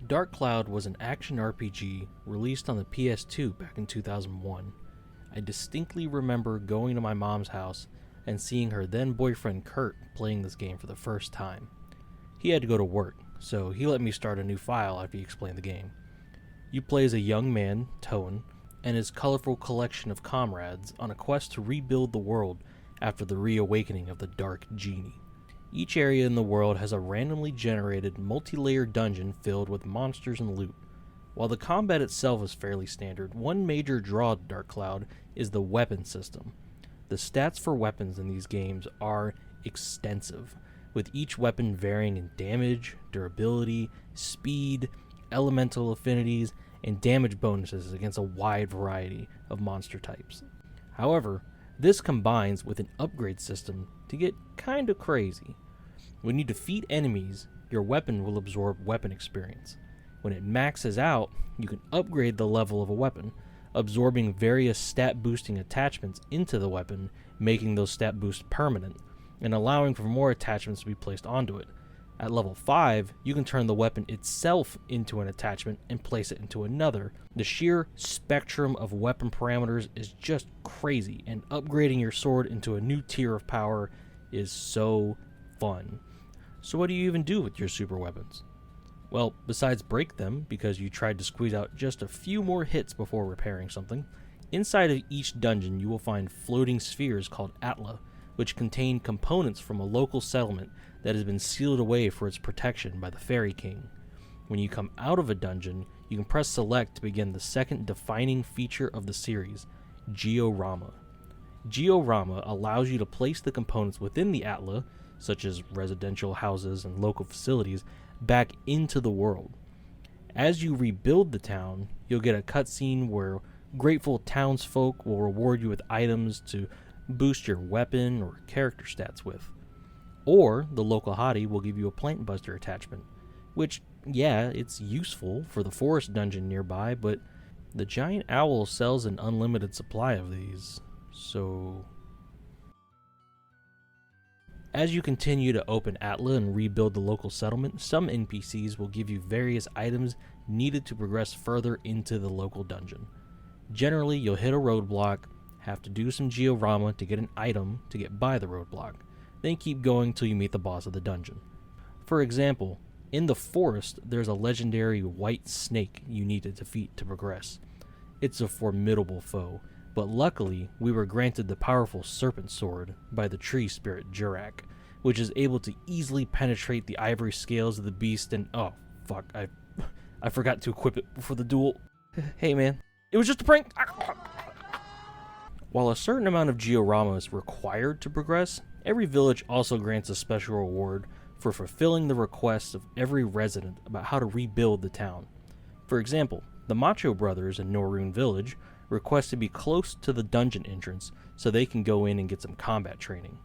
Dark Cloud was an action RPG released on the PS2 back in 2001. I distinctly remember going to my mom's house and seeing her then boyfriend Kurt playing this game for the first time. He had to go to work, so he let me start a new file after he explained the game. You play as a young man, Toan, and his colorful collection of comrades on a quest to rebuild the world after the reawakening of the Dark Genie. Each area in the world has a randomly generated multi-layered dungeon filled with monsters and loot. While the combat itself is fairly standard, one major draw to Dark Cloud is the weapon system. The stats for weapons in these games are extensive, with each weapon varying in damage, durability, speed, elemental affinities, and damage bonuses against a wide variety of monster types. However, this combines with an upgrade system to get kinda crazy. When you defeat enemies, your weapon will absorb weapon experience. When it maxes out, you can upgrade the level of a weapon, absorbing various stat boosting attachments into the weapon, making those stat boosts permanent, and allowing for more attachments to be placed onto it. At level 5, you can turn the weapon itself into an attachment and place it into another. The sheer spectrum of weapon parameters is just crazy, and upgrading your sword into a new tier of power is so fun. So what do you even do with your super weapons? Well, besides break them because you tried to squeeze out just a few more hits before repairing something, inside of each dungeon you will find floating spheres called Atla, which contain components from a local settlement that has been sealed away for its protection by the Fairy King. When you come out of a dungeon, you can press select to begin the second defining feature of the series, Georama. Georama allows you to place the components within the Atla, such as residential houses and local facilities, back into the world. As you rebuild the town, you'll get a cutscene where grateful townsfolk will reward you with items to boost your weapon or character stats with. Or the local hottie will give you a plant buster attachment, which, yeah, it's useful for the forest dungeon nearby, but the giant owl sells an unlimited supply of these, so... As you continue to open Atla and rebuild the local settlement, some NPCs will give you various items needed to progress further into the local dungeon. Generally, you'll hit a roadblock, have to do some Georama to get an item to get by the roadblock, then keep going till you meet the boss of the dungeon. For example, in the forest, there's a legendary white snake you need to defeat to progress. It's a formidable foe, but luckily we were granted the powerful serpent sword by the tree spirit Jurak, which is able to easily penetrate the ivory scales of the beast and oh fuck, I forgot to equip it before the duel. Hey man, it was just a prank! While a certain amount of Georama is required to progress, every village also grants a special reward for fulfilling the requests of every resident about how to rebuild the town. For example, the Macho brothers in Norune village request to be close to the dungeon entrance so they can go in and get some combat training.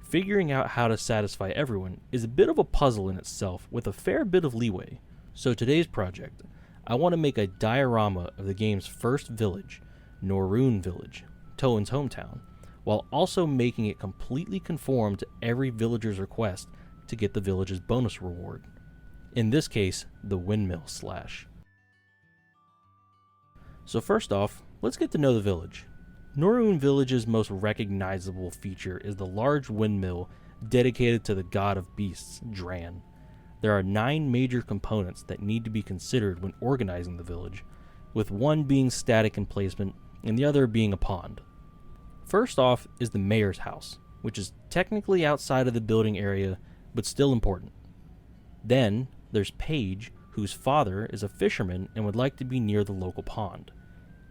Figuring out how to satisfy everyone is a bit of a puzzle in itself with a fair bit of leeway. So today's project, I want to make a diorama of the game's first village, Norune village, Toan's hometown, while also making it completely conform to every villager's request to get the village's bonus reward. In this case, the Windmill slash. So first off, let's get to know the village. Norune village's most recognizable feature is the large windmill dedicated to the god of beasts, Dran. There are 9 major components that need to be considered when organizing the village, with one being static in placement and the other being a pond. First off is the mayor's house, which is technically outside of the building area, but still important. Then, there's Paige, whose father is a fisherman and would like to be near the local pond.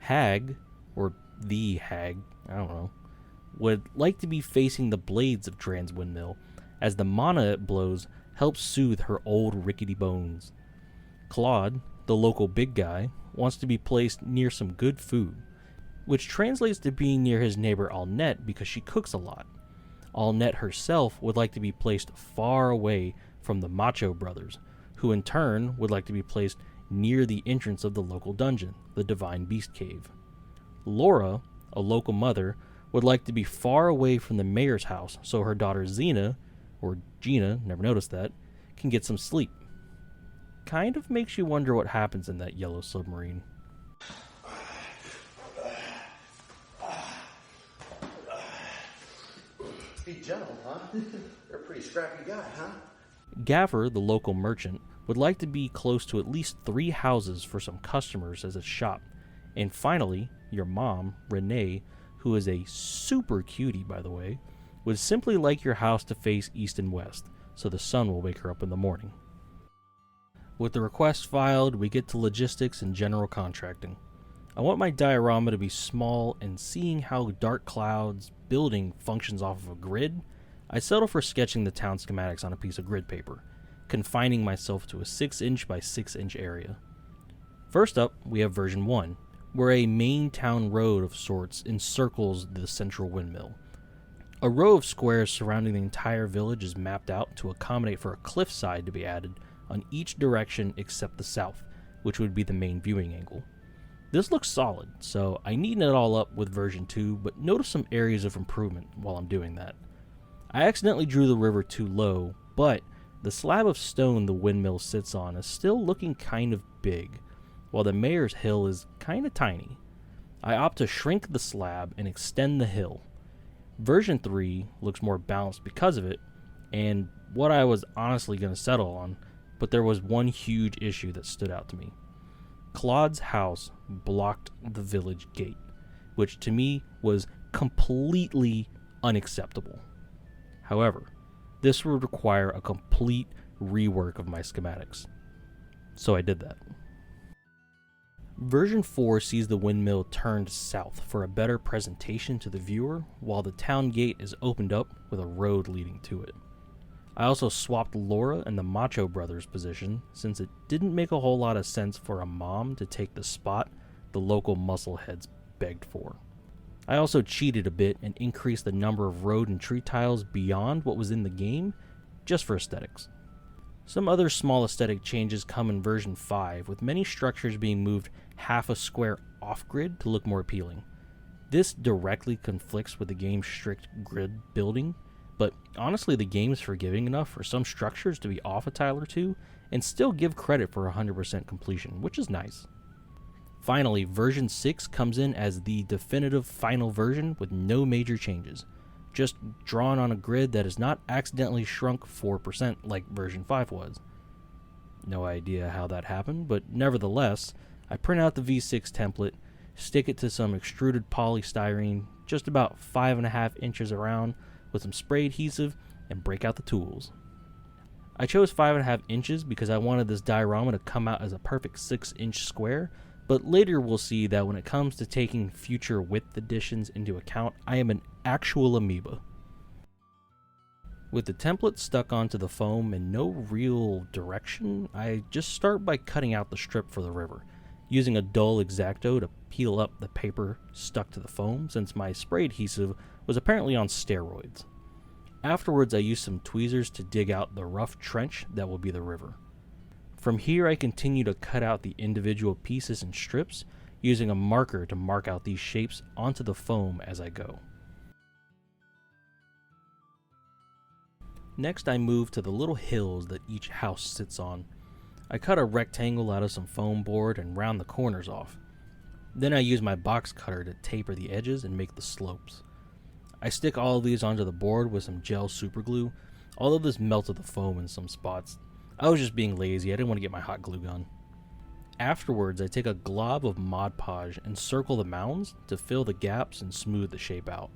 Hag, or the Hag, I don't know, would like to be facing the blades of Dran's windmill, as the mana it blows helps soothe her old rickety bones. Claude, the local big guy, wants to be placed near some good food, which translates to being near his neighbor Alnette because she cooks a lot. Alnette herself would like to be placed far away from the Macho brothers, who in turn would like to be placed near the entrance of the local dungeon, the Divine Beast Cave. Laura, a local mother, would like to be far away from the mayor's house so her daughter Xena, or Gina, never noticed that, can get some sleep. kind of makes you wonder what happens in that yellow submarine. Be gentle, huh? You're a pretty scrappy guy, huh? Gaffer, the local merchant, would like to be close to at least 3 houses for some customers as a shop. And finally, your mom, Renee, who is a super cutie by the way, would simply like your house to face east and west, so the sun will wake her up in the morning. With the request filed, we get to logistics and general contracting. I want my diorama to be small, and seeing how Dark Cloud's building functions off of a grid, I settle for sketching the town schematics on a piece of grid paper, confining myself to a 6-inch by 6-inch area. First up, we have version 1, where a main town road of sorts encircles the central windmill. A row of squares surrounding the entire village is mapped out to accommodate for a cliffside to be added on each direction except the south, which would be the main viewing angle. This looks solid, so I neaten it all up with version 2, but notice some areas of improvement while I'm doing that. I accidentally drew the river too low, but the slab of stone the windmill sits on is still looking kind of big, while the mayor's hill is kind of tiny. I opt to shrink the slab and extend the hill. Version 3 looks more balanced because of it, and what I was honestly going to settle on, but there was one huge issue that stood out to me. Claude's house blocked the village gate, which to me was completely unacceptable. However, this would require a complete rework of my schematics, so I did that. Version 4 sees the windmill turned south for a better presentation to the viewer, while the town gate is opened up with a road leading to it. I also swapped Laura and the Macho Brothers position, since it didn't make a whole lot of sense for a mom to take the spot the local muscleheads begged for. I also cheated a bit and increased the number of road and tree tiles beyond what was in the game, just for aesthetics. Some other small aesthetic changes come in version 5, with many structures being moved half a square off-grid to look more appealing. This directly conflicts with the game's strict grid building, but honestly the game is forgiving enough for some structures to be off a tile or two and still give credit for 100% completion, which is nice. Finally, version 6 comes in as the definitive final version with no major changes, just drawn on a grid that is not accidentally shrunk 4% like version 5 was. No idea how that happened, but nevertheless, I print out the V6 template, stick it to some extruded polystyrene just about 5.5 inches around with some spray adhesive, and break out the tools. I chose 5.5 inches because I wanted this diorama to come out as a perfect 6-inch square, but later we'll see that when it comes to taking future width additions into account, I am an actual amoeba. With the template stuck onto the foam and no real direction, I just start by cutting out the strip for the river, using a dull X-Acto to peel up the paper stuck to the foam since my spray adhesive was apparently on steroids. Afterwards, I use some tweezers to dig out the rough trench that will be the river. From here, I continue to cut out the individual pieces and strips, using a marker to mark out these shapes onto the foam as I go. Next, I move to the little hills that each house sits on. I cut a rectangle out of some foam board and round the corners off. Then I use my box cutter to taper the edges and make the slopes. I stick all of these onto the board with some gel superglue, although this melted the foam in some spots. I was just being lazy, I didn't want to get my hot glue gun. Afterwards, I take a glob of Mod Podge and circle the mounds to fill the gaps and smooth the shape out.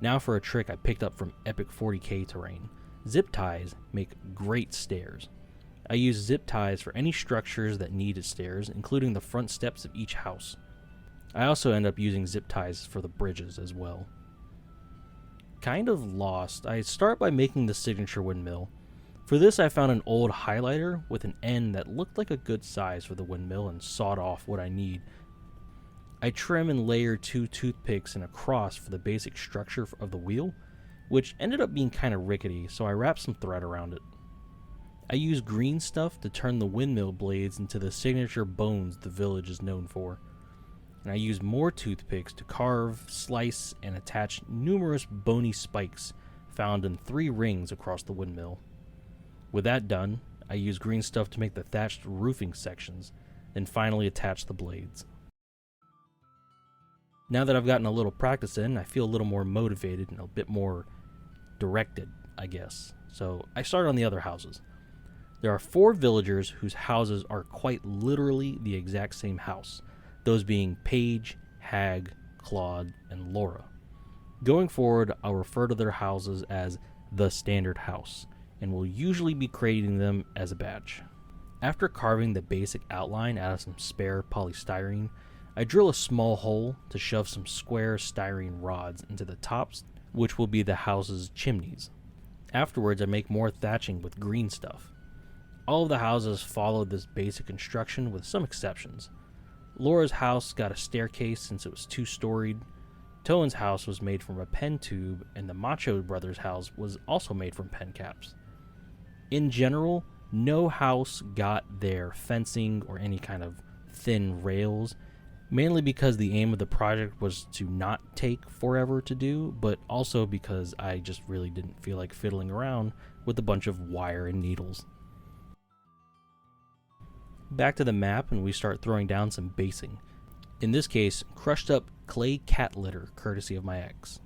Now for a trick I picked up from Epic 40k terrain. Zip ties make great stairs. I use zip ties for any structures that needed stairs, including the front steps of each house. I also end up using zip ties for the bridges as well. Kind of lost, I start by making the signature windmill. For this, I found an old highlighter with an end that looked like a good size for the windmill and sawed off what I need. I trim and layer 2 toothpicks and a cross for the basic structure of the wheel, which ended up being kind of rickety, so I wrapped some thread around it. I use green stuff to turn the windmill blades into the signature bones the village is known for. And I use more toothpicks to carve, slice, and attach numerous bony spikes found in 3 rings across the windmill. With that done, I use green stuff to make the thatched roofing sections, and finally attach the blades. Now that I've gotten a little practice in, I feel a little more motivated and a bit more directed, I guess. So I start on the other houses. There are 4 villagers whose houses are quite literally the exact same house, those being Paige, Hag, Claude, and Laura. Going forward, I'll refer to their houses as the standard house, and will usually be creating them as a badge. After carving the basic outline out of some spare polystyrene, I drill a small hole to shove some square styrene rods into the tops, which will be the house's chimneys. Afterwards, I make more thatching with green stuff. All of the houses follow this basic construction with some exceptions. Laura's house got a staircase since it was 2-storied. Toan's house was made from a pen tube, and the Macho brothers' house was also made from pen caps. In general, no house got their fencing or any kind of thin rails, mainly because the aim of the project was to not take forever to do, but also because I just really didn't feel like fiddling around with a bunch of wire and needles. Back to the map, and we start throwing down some basing. In this case, crushed up clay cat litter courtesy of my ex.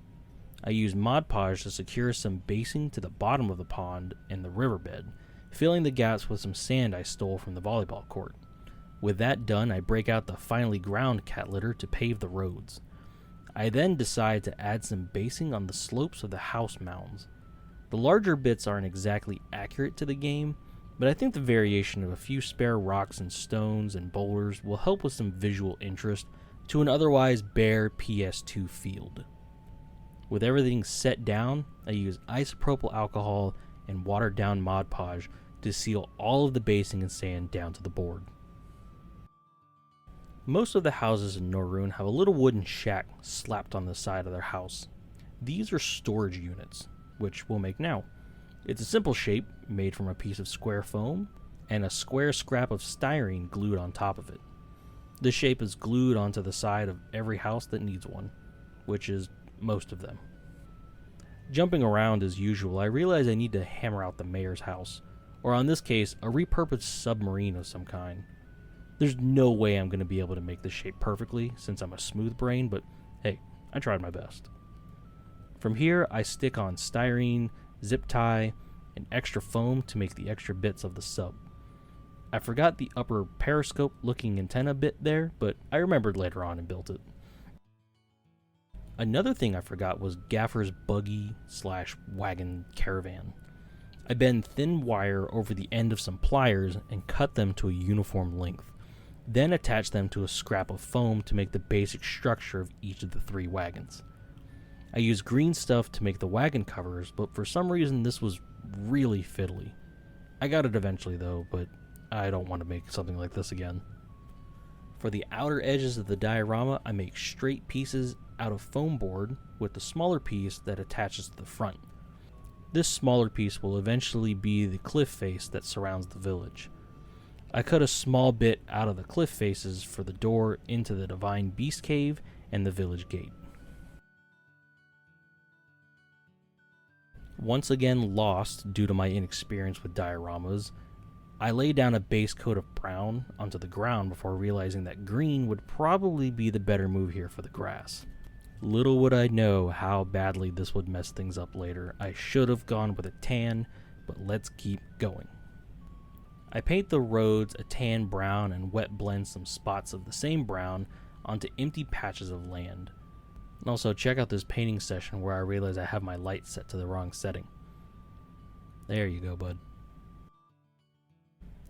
I use Mod Podge to secure some basing to the bottom of the pond and the riverbed, filling the gaps with some sand I stole from the volleyball court. With that done, I break out the finely ground cat litter to pave the roads. I then decide to add some basing on the slopes of the house mounds. The larger bits aren't exactly accurate to the game, but I think the variation of a few spare rocks and stones and boulders will help with some visual interest to an otherwise bare PS2 field. With everything set down, I use isopropyl alcohol and watered down Mod Podge to seal all of the basing and sand down to the board. Most of the houses in Norune have a little wooden shack slapped on the side of their house. These are storage units, which we'll make now. It's a simple shape made from a piece of square foam and a square scrap of styrene glued on top of it. This shape is glued onto the side of every house that needs one, which is most of them. Jumping around as usual, I realize I need to hammer out the mayor's house, or in this case, a repurposed submarine of some kind. There's no way I'm going to be able to make this shape perfectly since I'm a smooth brain, but hey, I tried my best. From here, I stick on styrene, zip tie, and extra foam to make the extra bits of the sub. I forgot the upper periscope looking antenna bit there, but I remembered later on and built it. Another thing I forgot was Gaffer's buggy/wagon caravan. I bend thin wire over the end of some pliers and cut them to a uniform length, then attach them to a scrap of foam to make the basic structure of each of the 3 wagons. I use green stuff to make the wagon covers, but for some reason this was really fiddly. I got it eventually though, but I don't want to make something like this again. For the outer edges of the diorama, I make straight pieces out of foam board with the smaller piece that attaches to the front. This smaller piece will eventually be the cliff face that surrounds the village. I cut a small bit out of the cliff faces for the door into the Divine Beast Cave and the village gate. Once again lost due to my inexperience with dioramas, I lay down a base coat of brown onto the ground before realizing that green would probably be the better move here for the grass. Little would I know how badly this would mess things up later. I should have gone with a tan, but let's keep going. I paint the roads a tan brown and wet blend some spots of the same brown onto empty patches of land. And also check out this painting session where I realize I have my light set to the wrong setting. There you go, bud.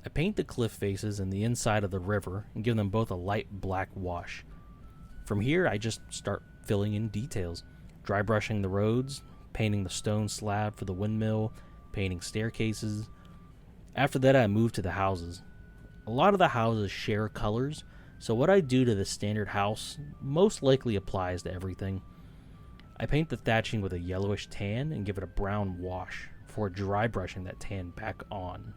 I paint the cliff faces and the inside of the river and give them both a light black wash. From here, I just start filling in details, dry brushing the roads, painting the stone slab for the windmill, painting staircases. After that, I move to the houses. A lot of the houses share colors, so what I do to the standard house most likely applies to everything. I paint the thatching with a yellowish tan and give it a brown wash before dry brushing that tan back on.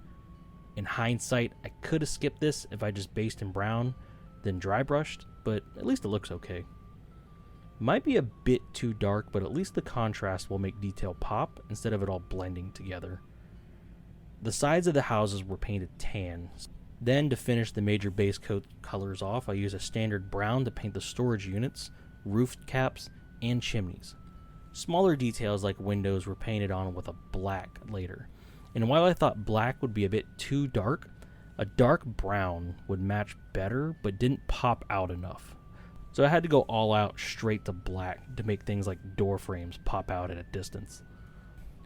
In hindsight, I could have skipped this if I just based in brown, then dry brushed, but at least it looks okay. Might be a bit too dark, but at least the contrast will make detail pop instead of it all blending together. The sides of the houses were painted tan. Then, to finish the major base coat colors off, I used a standard brown to paint the storage units, roof caps, and chimneys. Smaller details like windows were painted on with a black later. And while I thought black would be a bit too dark, a dark brown would match better but didn't pop out enough. So I had to go all out straight to black to make things like door frames pop out at a distance.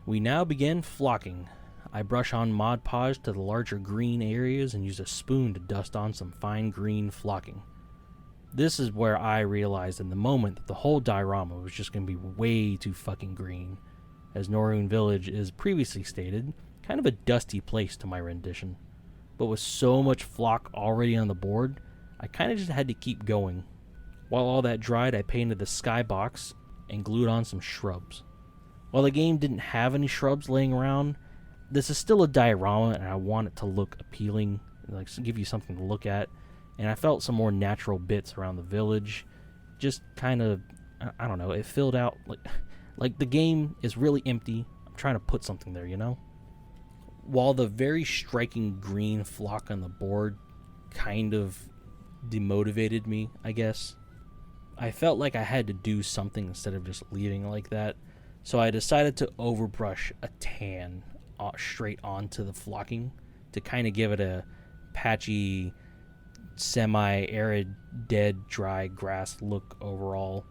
We now begin flocking. I brush on Mod Podge to the larger green areas and use a spoon to dust on some fine green flocking. This is where I realized in the moment that the whole diorama was just going to be way too fucking green. As Norune Village is previously stated, kind of a dusty place to my rendition. But with so much flock already on the board, I kind of just had to keep going. While all that dried, I painted the skybox and glued on some shrubs. While the game didn't have any shrubs laying around, this is still a diorama and I want it to look appealing, like give you something to look at. And I felt some more natural bits around the village. Just kind of, I don't know, it filled out like the game is really empty. I'm trying to put something there, you know? While the very striking green flock on the board kind of demotivated me, I guess, I felt like I had to do something instead of just leaving it like that. So I decided to overbrush a tan straight onto the flocking to kind of give it a patchy, semi-arid, dead, dry grass look overall.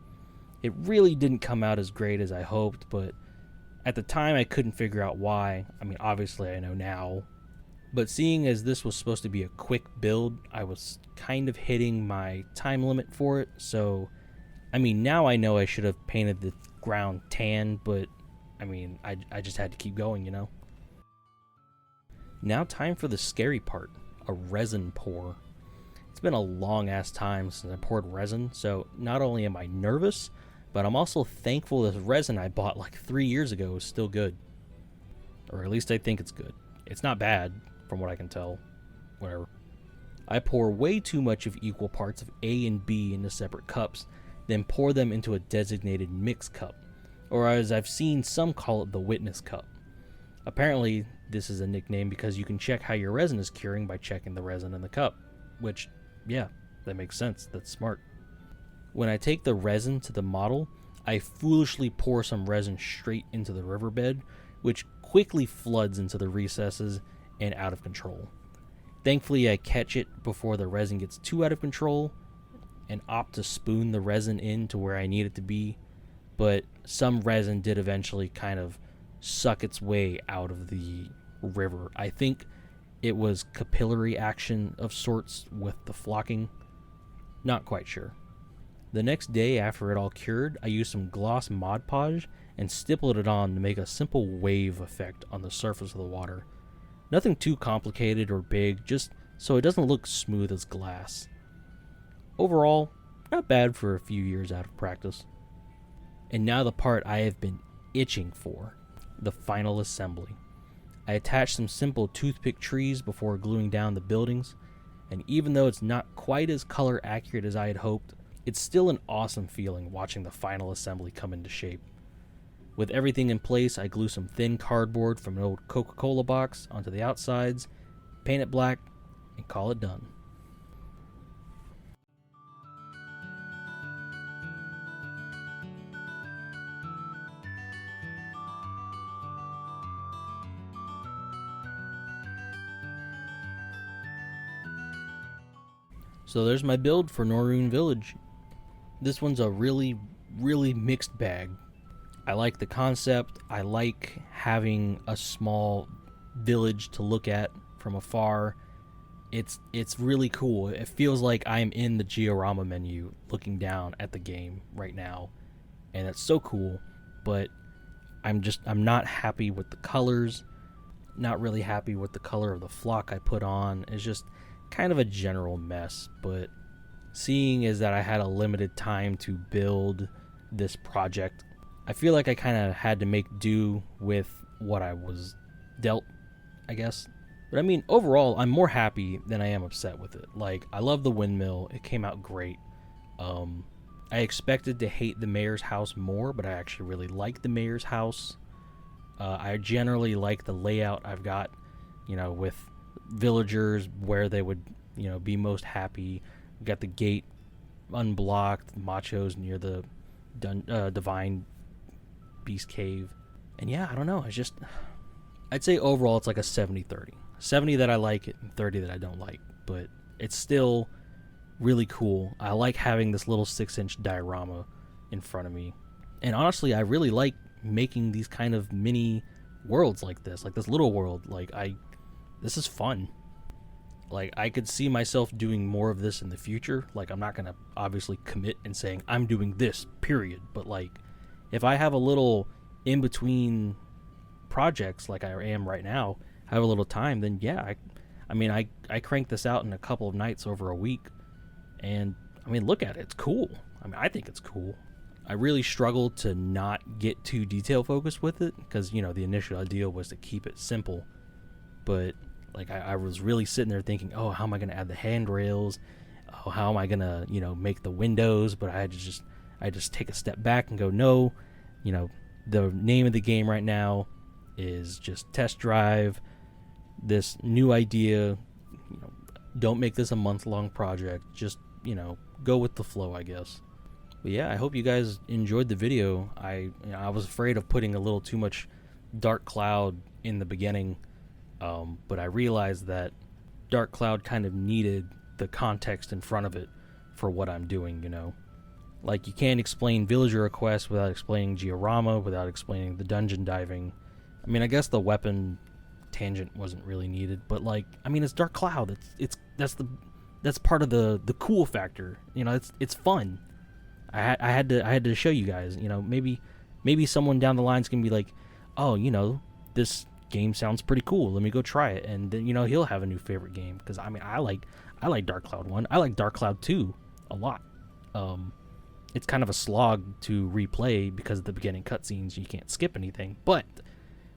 It really didn't come out as great as I hoped, but at the time I couldn't figure out why. I mean, obviously I know now. But seeing as this was supposed to be a quick build, I was kind of hitting my time limit for it. So, I mean, now I know I should have painted the ground tan, but I mean, I just had to keep going, you know? Now time for the scary part, a resin pour. It's been a long-ass time since I poured resin, so not only am I nervous, but I'm also thankful this resin I bought like 3 years ago is still good. Or at least I think it's good. It's not bad, from what I can tell. Whatever. I pour way too much of equal parts of A and B into separate cups, then pour them into a designated mix cup, or as I've seen some call it the witness cup. Apparently, this is a nickname because you can check how your resin is curing by checking the resin in the cup, which, yeah, that makes sense. That's smart. When I take the resin to the model, I foolishly pour some resin straight into the riverbed, which quickly floods into the recesses and out of control. Thankfully, I catch it before the resin gets too out of control and opt to spoon the resin in to where I need it to be, but some resin did eventually kind of suck its way out of the river. I think it was capillary action of sorts with the flocking. Not quite sure. The next day after it all cured, I used some gloss Mod Podge and stippled it on to make a simple wave effect on the surface of the water. Nothing too complicated or big, just so it doesn't look smooth as glass. Overall, not bad for a few years out of practice. And now the part I have been itching for, the final assembly. I attached some simple toothpick trees before gluing down the buildings, and even though it's not quite as color accurate as I had hoped, it's still an awesome feeling watching the final assembly come into shape. With everything in place, I glue some thin cardboard from an old Coca-Cola box onto the outsides, paint it black, and call it done. So there's my build for Norune Village. This one's a really, really mixed bag. I like the concept. I like having a small village to look at from afar. It's really cool. It feels like I'm in the Georama menu looking down at the game right now. And it's so cool, but I'm not happy with the colors. Not really happy with the color of the flock I put on. It's just kind of a general mess, but seeing is that I had a limited time to build this project, I feel like I kind of had to make do with what I was dealt, I guess. But I mean, overall, I'm more happy than I am upset with it. Like, I love the windmill. It came out great. I expected to hate the mayor's house more, but I actually really like the mayor's house. I generally like the layout I've got with villagers where they would, be most happy. We got the gate unblocked, machos near the divine beast cave. And yeah, I don't know. I'd say overall it's like a 70-30. 70 that I like it and 30 that I don't like. But it's still really cool. I like having this little 6-inch diorama in front of me. And honestly, I really like making these kind of mini worlds like this little world. This is fun. I could see myself doing more of this in the future. I'm not going to obviously commit and saying I'm doing this, period. But if I have a little in between projects like I am right now, have a little time, then yeah, I crank this out in a couple of nights over a week. And look at it. It's cool. I think it's cool. I really struggled to not get too detail focused with it because, the initial idea was to keep it simple. But I was really sitting there thinking, oh, how am I going to add the handrails? Oh, how am I going to, make the windows? But I just take a step back and go, no, the name of the game right now is just test drive this new idea. Don't make this a month-long project. Just, go with the flow, I guess. But yeah, I hope you guys enjoyed the video. I was afraid of putting a little too much dark cloud in the beginning. But I realized that Dark Cloud kind of needed the context in front of it for what I'm doing, you can't explain villager requests without explaining Georama, without explaining the dungeon diving. I guess the weapon tangent wasn't really needed, but it's Dark Cloud. That's part of the cool factor. It's fun. I had to show you guys. Maybe someone down the line's gonna be like, oh, this game sounds pretty cool. Let me go try it, and then he'll have a new favorite game because I like Dark Cloud 1. I like Dark Cloud 2 a lot. It's kind of a slog to replay because at the beginning cutscenes you can't skip anything, but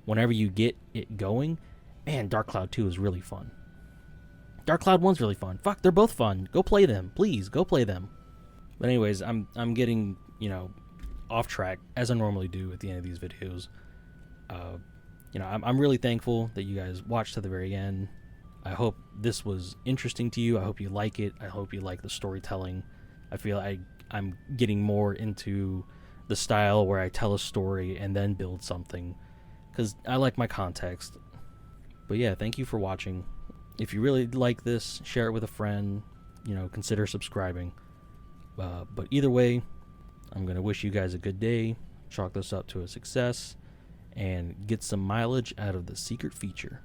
whenever you get it going, man, Dark Cloud 2 is really fun. Dark Cloud 1's really fun. Fuck, they're both fun. Go play them, please. Go play them. But anyways, I'm getting off track as I normally do at the end of these videos. I'm really thankful that you guys watched to the very end. I hope this was interesting to you. I hope you like it. I hope you like the storytelling. I feel I'm getting more into the style where I tell a story and then build something, because I like my context. But yeah, thank you for watching. If you really like this, share it with a friend. Consider subscribing. But either way, I'm going to wish you guys a good day, chalk this up to a success, and get some mileage out of the secret feature.